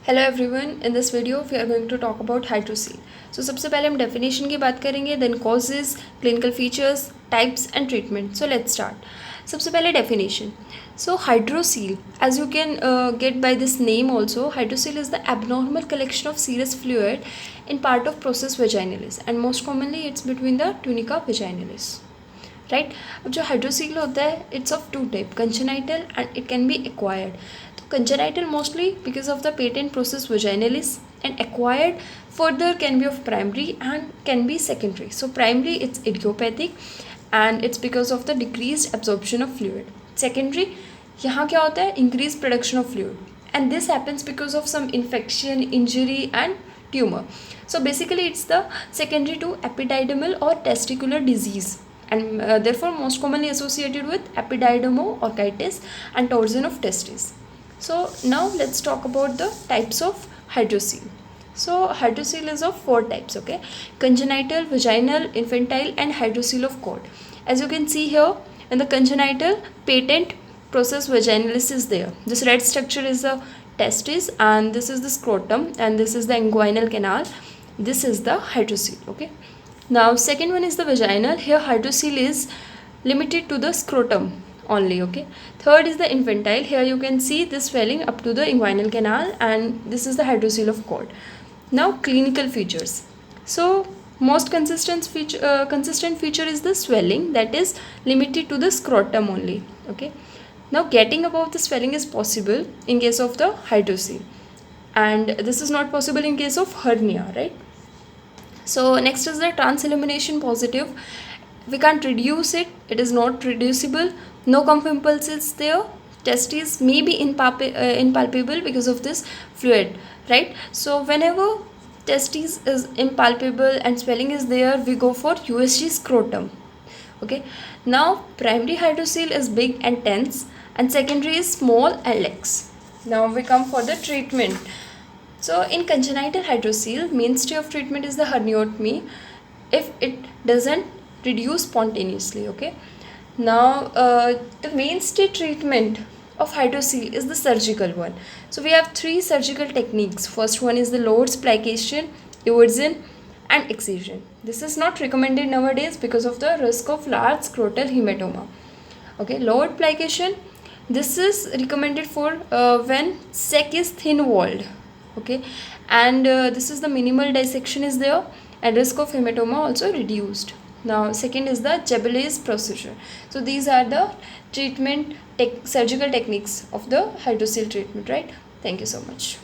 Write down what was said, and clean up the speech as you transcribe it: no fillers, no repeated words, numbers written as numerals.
Hello everyone, in this video we are going to talk about hydrocele. So सबसे पहले हम definition की बात करेंगे, then causes, clinical features, types and treatment. So let's start. सबसे पहले definition. So hydrocele, as you can get by this name also, hydrocele is the abnormal collection of serous fluid in part of process vaginalis and most commonly it's between the tunica vaginalis. Right. अब जो hydrocele होता है it's of two type, congenital and it can be acquired. तो congenital mostly because of the patent process vaginalis and acquired further can be of primary and can be secondary. So primary it's idiopathic and it's because of the decreased absorption of fluid. Secondary यहाँ क्या होता है, increased production of fluid and this happens because of some infection, injury and tumor. So basically it's the secondary to epididymal or testicular disease and therefore most commonly associated with epididymo-orchitis and torsion of testes. So now let's talk about the types of hydrocele. So hydrocele is of 4 types, okay? Congenital, vaginal, infantile and hydrocele of cord. As you can see here, in the congenital, patent process vaginalis is there. This red structure is the testis and this is the scrotum and this is the inguinal canal. This is the hydrocele, okay? Now second one is the vaginal. Here hydrocele is limited to the scrotum only, okay? Third is the infantile. Here you can see the swelling up to the inguinal canal and this is the hydrocele of cord. Now clinical features. So most consistent feature is the swelling that is limited to the scrotum only, okay? Now getting above the swelling is possible in case of the hydrocele and this is not possible in case of hernia, right? So next is the transillumination positive. We can't reduce it, it is not reducible. No comp impulse is there. Testes may be impalpable because of this fluid, right? So whenever testes is impalpable and swelling is there, we go for USG scrotum, okay? Now primary hydrocele is big and tense and secondary is small and lax. Now we come for the treatment. So in congenital hydrocele, mainstay of treatment is the herniotomy if it doesn't reduce spontaneously, okay? Now the mainstay treatment of hydrocele is the surgical one. So we have 3 surgical techniques. First one is the Lord's plication, eversion and excision. This is not recommended nowadays because of the risk of large scrotal hematoma, okay? Lord plication, this is recommended for when sac is thin walled, okay? And this is the minimal dissection is there and risk of hematoma also reduced. Now second is the Jabelais procedure. So these are the treatment surgical techniques of the hydrocele treatment, right? Thank you so much.